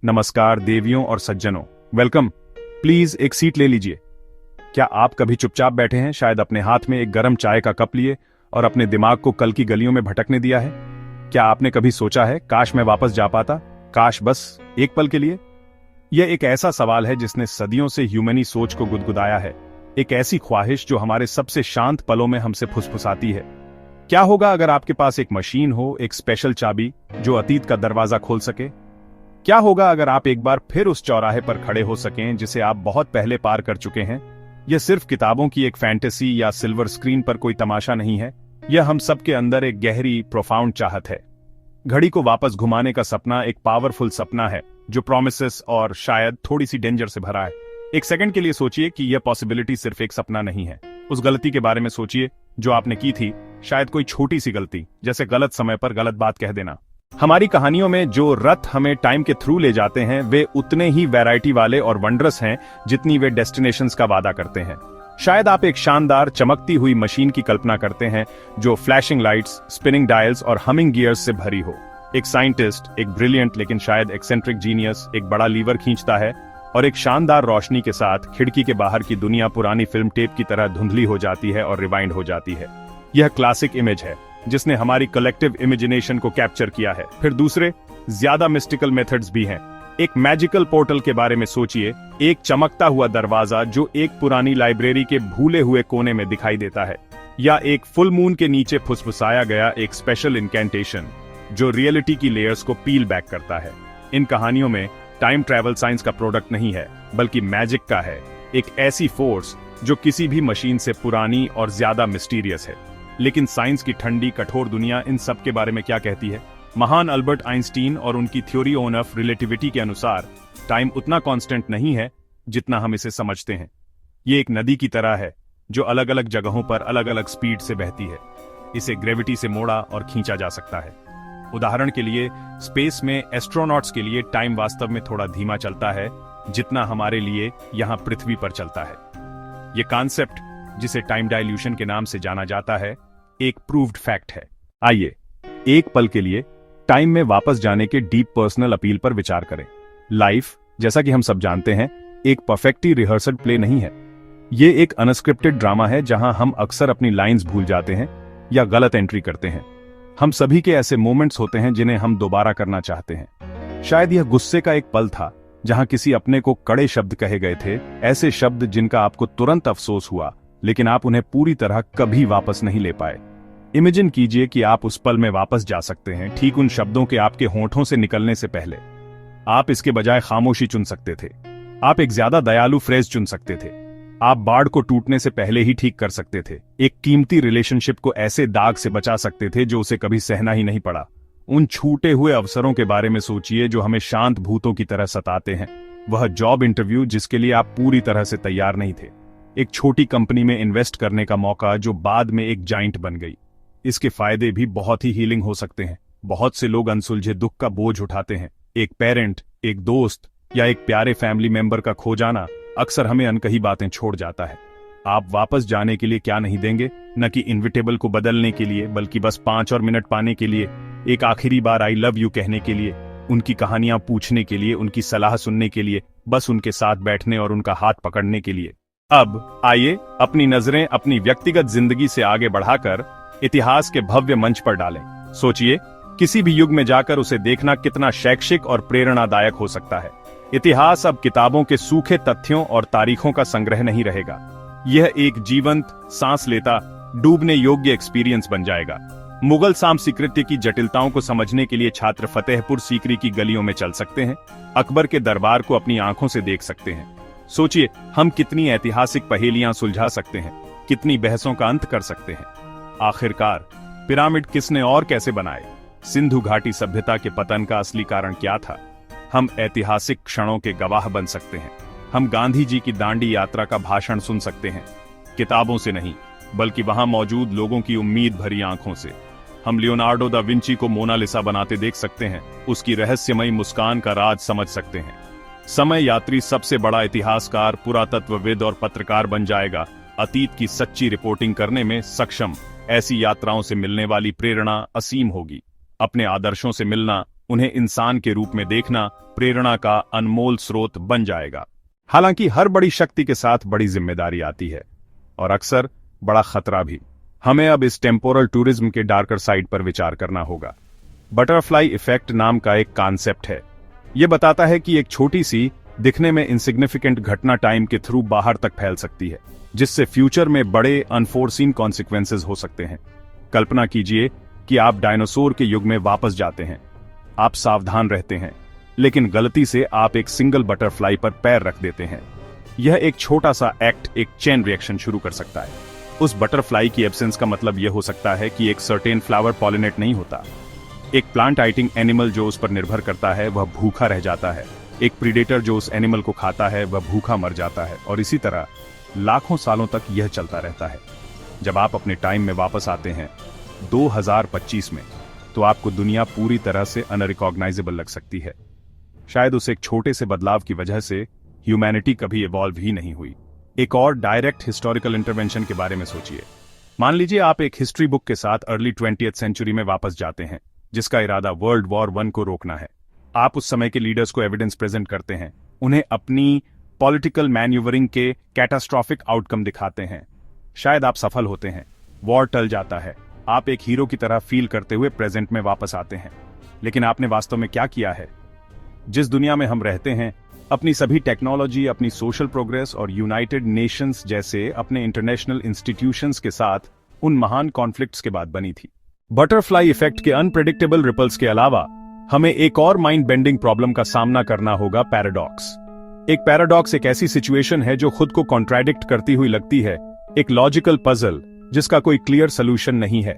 नमस्कार देवियों और सज्जनों, वेलकम। प्लीज एक सीट ले लीजिए। क्या आप कभी चुपचाप बैठे हैं, शायद अपने हाथ में एक गर्म चाय का कप लिए और अपने दिमाग को कल की गलियों में भटकने दिया है? क्या आपने कभी सोचा है, काश मैं वापस जा पाता, काश बस एक पल के लिए? यह एक ऐसा सवाल है जिसने सदियों से ह्यूमनी सोच को गुदगुदाया है। एक ऐसी ख्वाहिश जो हमारे सबसे शांत पलों में हमसे फुसफुसाती है। क्या होगा अगर आपके पास एक मशीन हो, एक स्पेशल चाबी जो अतीत का दरवाजा खोल सके? क्या होगा अगर आप एक बार फिर उस चौराहे पर खड़े हो सकें जिसे आप बहुत पहले पार कर चुके हैं? यह सिर्फ किताबों की एक फैंटेसी या सिल्वर स्क्रीन पर कोई तमाशा नहीं है। यह हम सबके अंदर एक गहरी, प्रोफाउंड चाहत है। घड़ी को वापस घुमाने का सपना एक पावरफुल सपना है जो प्रोमिसेस और शायद थोड़ी सी डेंजर से भरा है। एक सेकंड के लिए सोचिए कि यह पॉसिबिलिटी सिर्फ एक सपना नहीं है। उस गलती के बारे में सोचिए जो आपने की थी, शायद कोई छोटी सी गलती, जैसे गलत समय पर गलत बात कह देना। हमारी कहानियों में जो रथ हमें टाइम के थ्रू ले जाते हैं वे उतने ही वैरायटी वाले और वंडरस हैं जितनी वे डेस्टिनेशंस का वादा करते हैं। शायद आप एक शानदार चमकती हुई मशीन की कल्पना करते हैं जो फ्लैशिंग लाइट्स, स्पिनिंग डायल्स और हमिंग गियर्स से भरी हो। एक साइंटिस्ट, एक ब्रिलियंट लेकिन शायद एक्सेंट्रिक जीनियस एक बड़ा लीवर खींचता है और एक शानदार रोशनी के साथ खिड़की के बाहर की दुनिया पुरानी फिल्म टेप की तरह धुंधली हो जाती है और रिवाइंड हो जाती है। यह क्लासिक इमेज है जिसने हमारी कलेक्टिव इमेजिनेशन को कैप्चर किया है। फिर दूसरे, ज्यादा मिस्टिकल मेथड्स भी हैं। एक मैजिकल पोर्टल के बारे में सोचिए, एक चमकता हुआ दरवाजा जो एक पुरानी लाइब्रेरी के भूले हुए कोने में दिखाई देता है, या एक फुल मून के नीचे फुसफुसाया गया एक स्पेशल इनकेंटेशन जो रियलिटी की लेयर्स को पील बैक करता है। इन कहानियों में टाइम ट्रैवल साइंस का प्रोडक्ट नहीं है, बल्कि मैजिक का है, एक ऐसी फोर्स जो किसी भी मशीन से पुरानी और ज्यादा मिस्टीरियस है। लेकिन साइंस की ठंडी कठोर दुनिया इन सब के बारे में क्या कहती है? महान अल्बर्ट आइंस्टीन और उनकी थ्योरी ऑफ रिलेटिविटी के अनुसार टाइम उतना कांस्टेंट नहीं है जितना हम इसे समझते हैं। ये एक नदी की तरह है जो अलग अलग जगहों पर अलग अलग स्पीड से बहती है। इसे ग्रेविटी से मोड़ा और खींचा जा सकता है। उदाहरण के लिए, स्पेस में एस्ट्रोनॉट्स के लिए टाइम वास्तव में थोड़ा धीमा चलता है जितना हमारे लिए यहाँ पृथ्वी पर चलता है। ये कॉन्सेप्ट, जिसे टाइम डायल्यूशन के नाम से जाना जाता है, एक प्रूव्ड फैक्ट है। आइए एक पल के लिए टाइम में वापस जाने के डीप पर्सनल अपील पर विचार करें। लाइफ, जैसा कि हम सब जानते हैं, एक परफेक्टली रिहर्सल प्ले नहीं है। ये एक अनस्क्रिप्टेड ड्रामा है जहां हम अक्सर अपनी लाइंस भूल जाते हैं या गलत एंट्री करते हैं। हम सभी के ऐसे मोमेंट्स होते हैं जिन्हें हम दोबारा करना चाहते हैं। शायद यह गुस्से का एक पल था जहां किसी अपने को कड़े शब्द कहे गए थे, ऐसे शब्द जिनका आपको तुरंत अफसोस हुआ, लेकिन आप उन्हें पूरी तरह कभी वापस नहीं ले पाए। इमेजिन कीजिए कि आप उस पल में वापस जा सकते हैं, ठीक उन शब्दों के आपके होंठों से निकलने से पहले। आप इसके बजाय खामोशी चुन सकते थे। आप एक ज्यादा दयालु फ्रेज चुन सकते थे। आप बाढ़ को टूटने से पहले ही ठीक कर सकते थे। एक कीमती रिलेशनशिप को ऐसे दाग से बचा सकते थे जो उसे कभी सहना ही नहीं पड़ा। उन छूटे हुए अवसरों के बारे में सोचिए जो हमें शांत भूतों की तरह सताते हैं। वह जॉब इंटरव्यू जिसके लिए आप पूरी तरह से तैयार नहीं थे। एक छोटी कंपनी में इन्वेस्ट करने का मौका जो बाद में एक जाइंट बन गई। इसके फायदे भी बहुत ही हीलिंग हो सकते हैं। बहुत से लोग अनसुलझे दुख का बोझ उठाते हैं। एक पेरेंट, एक दोस्त या एक प्यारे फैमिली मेंबर का खो जाना अक्सर हमें अनकही बातें छोड़ जाता है। आप वापस जाने के लिए क्या नहीं देंगे? न कि इनविटेबल को बदलने के लिए, बल्कि बस 5 और मिनट पाने के लिए, एक आखिरी बार आई लव यू कहने के लिए, उनकी कहानियां पूछने के लिए, उनकी सलाह सुनने के लिए, बस उनके साथ बैठने और उनका हाथ पकड़ने के लिए। अब आइए अपनी नजरें अपनी व्यक्तिगत जिंदगी से आगे बढ़ाकर इतिहास के भव्य मंच पर डालें। सोचिए, किसी भी युग में जाकर उसे देखना कितना शैक्षिक और प्रेरणादायक हो सकता है। इतिहास अब किताबों के सूखे तथ्यों और तारीखों का संग्रह नहीं रहेगा। यह एक जीवंत, सांस लेता, डूबने योग्य एक्सपीरियंस बन जाएगा। मुगल सांस्कृतिक की जटिलताओं को समझने के लिए छात्र फतेहपुर सीकरी की गलियों में चल सकते हैं, अकबर के दरबार को अपनी आंखों से देख सकते हैं। सोचिए, हम कितनी ऐतिहासिक पहेलियां सुलझा सकते हैं, कितनी बहसों का अंत कर सकते हैं। आखिरकार, पिरामिड किसने और कैसे बनाए? सिंधु घाटी सभ्यता के पतन का असली कारण क्या था? हम ऐतिहासिक क्षणों के गवाह बन सकते हैं। हम गांधी जी की दांडी यात्रा का भाषण सुन सकते हैं, किताबों से नहीं, बल्कि वहां मौजूद लोगों की उम्मीद भरी आंखों से। हम लियोनार्डो दा विंची को मोनालिसा बनाते देख सकते हैं, उसकी रहस्यमयी मुस्कान का राज समझ सकते हैं। समय यात्री सबसे बड़ा इतिहासकार, पुरातत्वविद और पत्रकार बन जाएगा, अतीत की सच्ची रिपोर्टिंग करने में सक्षम। ऐसी यात्राओं से मिलने वाली प्रेरणा असीम होगी। अपने आदर्शों से मिलना, उन्हें इंसान के रूप में देखना प्रेरणा का अनमोल स्रोत बन जाएगा। हालांकि हर बड़ी शक्ति के साथ बड़ी जिम्मेदारी आती है और अक्सर बड़ा खतरा भी। हमें अब इस टेम्पोरल टूरिज्म के डार्कर साइड पर विचार करना होगा। बटरफ्लाई इफेक्ट नाम का एक कॉन्सेप्ट है। यह बताता है कि एक छोटी सी दिखने में इनसिग्निफिकेंट घटना टाइम के थ्रू बाहर तक फैल सकती है, जिससे फ्यूचर में बड़े अनफोर्सीन कॉन्सिक्वेंसेस हो सकते हैं। कल्पना कीजिए कि आप डायनासोर के युग में वापस जाते हैं। आप सावधान रहते हैं, लेकिन गलती से आप एक सिंगल बटरफ्लाई पर पैर रख देते हैं। यह एक छोटा सा एक्ट एक चेन रिएक्शन शुरू कर सकता है। उस बटरफ्लाई की एब्सेंस का मतलब यह हो सकता है कि एक सर्टेन फ्लावर पॉलिनेट नहीं होता। एक प्लांट ईटिंग एनिमल जो उस पर निर्भर करता है वह भूखा रह जाता है। एक प्रीडेटर जो उस एनिमल को खाता है वह भूखा मर जाता है, और इसी तरह लाखों सालों तक यह चलता रहता है। जब आप अपने टाइम में वापस आते हैं 2025 में, तो आपको दुनिया पूरी तरह से अनरिकॉग्नाइजेबल लग सकती है। शायद उस एक छोटे से बदलाव की वजह से ह्यूमैनिटी कभी इवॉल्व ही नहीं हुई। एक और डायरेक्ट हिस्टोरिकल इंटरवेंशन के बारे में सोचिए। मान लीजिए आप एक हिस्ट्री बुक के साथ अर्ली 20th सेंचुरी में वापस जाते हैं, जिसका इरादा वर्ल्ड वॉर 1 को रोकना है। आप उस समय के लीडर्स को एविडेंस प्रेजेंट करते हैं, उन्हें अपनी पॉलिटिकल मैन्यूवरिंग के कैटास्ट्रॉफिक आउटकम दिखाते हैं। शायद आप सफल होते हैं, वॉर टल जाता है, आप एक हीरो की तरह फील करते हुए प्रेजेंट में वापस आते हैं। लेकिन आपने वास्तव में क्या किया है? जिस दुनिया में हम रहते हैं, अपनी सभी टेक्नोलॉजी, अपनी सोशल प्रोग्रेस और यूनाइटेड नेशंस जैसे अपने इंटरनेशनल इंस्टीट्यूशंस के साथ उन महान कॉन्फ्लिक्ट्स के बाद बनी थी। बटरफ्लाई इफेक्ट के अनप्रेडिक्टेबल रिपल्स के अलावा हमें एक और माइंड बेंडिंग प्रॉब्लम का सामना करना होगा, पैराडॉक्स। एक पैराडॉक्स एक ऐसी सिचुएशन है जो खुद को कॉन्ट्राडिक्ट करती हुई लगती है, एक लॉजिकल पजल जिसका कोई क्लियर सोल्यूशन नहीं है।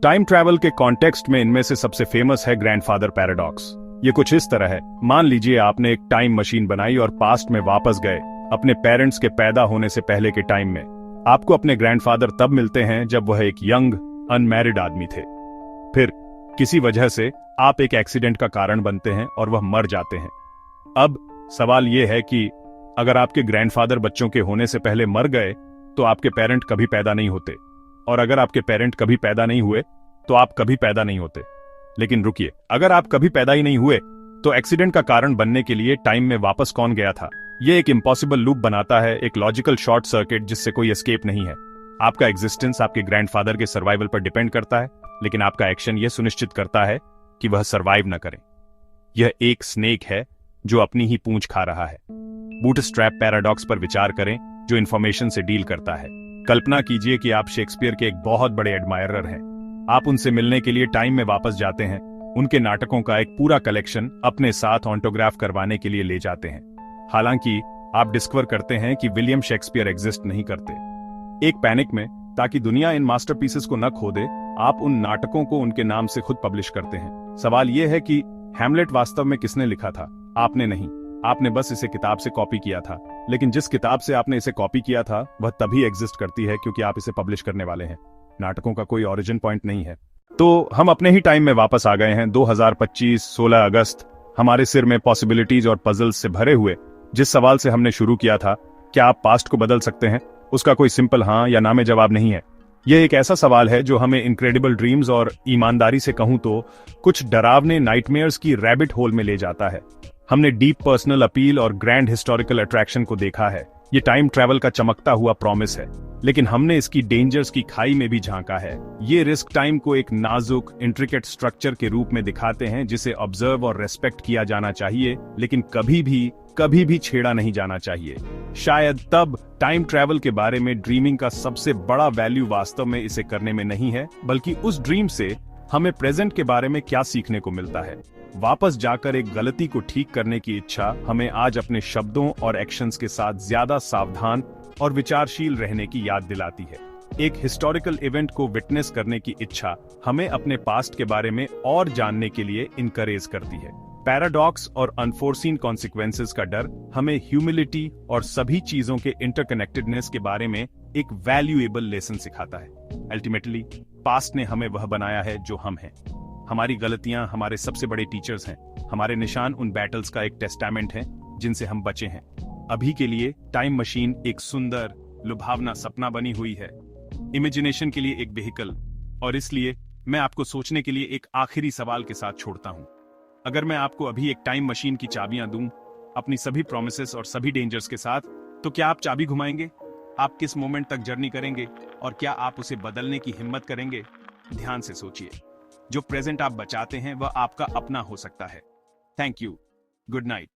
टाइम ट्रैवल के कॉन्टेक्स्ट में इनमें से सबसे फेमस है ग्रैंडफादर पैराडॉक्स। ये कुछ इस तरह है। मान लीजिए आपने एक टाइम मशीन बनाई और पास्ट में वापस गए, अपने पेरेंट्स के पैदा होने से पहले के टाइम में। आपको अपने ग्रैंडफादर तब मिलते हैं जब वह एक यंग अनमैरिड आदमी थे। फिर किसी वजह से आप एक एक्सीडेंट का कारण बनते हैं और वह मर जाते हैं। अब सवाल यह है कि अगर आपके ग्रैंडफादर बच्चों के होने से पहले मर गए तो आपके पेरेंट कभी पैदा नहीं होते, और अगर आपके पेरेंट कभी पैदा नहीं हुए तो आप कभी पैदा नहीं होते। लेकिन रुकिए, अगर आप कभी पैदा ही नहीं हुए तो एक्सीडेंट का कारण बनने के लिए टाइम में वापस कौन गया था? यह एक इम्पॉसिबल लूप बनाता है, एक लॉजिकल शॉर्ट सर्किट जिससे कोई एस्केप नहीं है। आपका एग्जिस्टेंस आपके ग्रैंडफादर के सर्वाइवल पर डिपेंड करता है, लेकिन आपका एक्शन यह सुनिश्चित करता है कि वह सर्वाइव न करें। यह एक स्नेक है जो अपनी ही पूंछ खा रहा है। बूटस्ट्रैप पैराडॉक्स पर विचार करें, जो इंफॉर्मेशन से डील करता है। कल्पना कीजिए कि आप शेक्सपियर के एक बहुत बड़े एडमायरर हैं। आप उनसे मिलने के लिए टाइम में वापस जाते हैं, उनके नाटकों का एक पूरा कलेक्शन अपने साथ ऑटोग्राफ करवाने के लिए ले जाते हैं। हालांकि आप डिस्कवर करते हैं कि विलियम शेक्सपियर एग्जिस्ट नहीं करते। एक पैनिक में, ताकि दुनिया इन मास्टरपीसेस को न खो दे, आप उन नाटकों को उनके नाम से खुद पब्लिश करते हैं। सवाल यह है कि हैमलेट वास्तव में किसने लिखा था? आपने नहीं, आपने बस इसे किताब से कॉपी किया था। लेकिन जिस किताब से आपने इसे कॉपी किया था वह तभी एग्जिस्ट करती है क्योंकि आप इसे पब्लिश करने वाले हैं। नाटकों का कोई ओरिजिन पॉइंट नहीं है। तो हम अपने ही टाइम में वापस आ गए हैं। 2025 16 अगस्त। हमारे सिर में पॉसिबिलिटीज और पजल्स से भरे हुए। जिस सवाल से हमने शुरू किया था, क्या आप पास्ट को बदल सकते हैं, उसका कोई सिंपल हाँ या ना में जवाब नहीं है। यह एक ऐसा सवाल है जो हमें इनक्रेडिबल ड्रीम्स और ईमानदारी से कहूं तो कुछ डरावने नाइटमेयर्स की रैबिट होल में ले जाता है। हमने डीप पर्सनल अपील और ग्रैंड हिस्टोरिकल अट्रैक्शन को देखा है। ये टाइम ट्रैवल का चमकता हुआ प्रॉमिस है, लेकिन हमने इसकी डेंजर्स की खाई में भी झांका है। ये रिस्क टाइम को एक नाजुक इंट्रिकेट स्ट्रक्चर के रूप में दिखाते हैं जिसे ऑब्जर्व और रेस्पेक्ट किया जाना चाहिए, लेकिन कभी भी छेड़ा नहीं जाना चाहिए। शायद तब टाइम ट्रैवल के बारे में ड्रीमिंग का सबसे बड़ा वैल्यू वास्तव में इसे करने में नहीं है, बल्कि उस ड्रीम से हमें प्रेजेंट के बारे में क्या सीखने को मिलता है। वापस जाकर एक गलती को ठीक करने की इच्छा हमें आज अपने शब्दों और एक्शंस के साथ ज्यादा सावधान और विचारशील रहने की याद दिलाती है। एक हिस्टोरिकल इवेंट को विटनेस करने की इच्छा हमें अपने पास्ट के बारे में और जानने के लिए इनकरेज करती है। पैराडॉक्स और अनफोर्सीन कॉन्सिक्वेंसेस का डर हमें ह्यूमिलिटी और सभी चीजों के इंटरकनेक्टेडनेस के बारे में एक वैल्यूएबल लेसन सिखाता है। अल्टीमेटली पास्ट ने हमें वह बनाया है जो हम हैं। हमारी गलतियां हमारे सबसे बड़े टीचर्स हैं। हमारे निशान उन बैटल्स का एक टेस्टामेंट है जिनसे हम बचे हैं। अभी के लिए टाइम मशीन एक सुंदर लुभावना सपना बनी हुई है, इमेजिनेशन के लिए एक व्हीकल। और इसलिए मैं आपको सोचने के लिए एक आखिरी सवाल के साथ छोड़ता हूं। अगर मैं आपको अभी एक टाइम मशीन की चाबियां दूं, अपनी सभी प्रोमिसेस और सभी डेंजर्स के साथ, तो क्या आप चाबी घुमाएंगे? आप किस मोमेंट तक जर्नी करेंगे और क्या आप उसे बदलने की हिम्मत करेंगे? ध्यान से सोचिए। जो प्रेजेंट आप बचाते हैं वह आपका अपना हो सकता है। Thank you. Good night.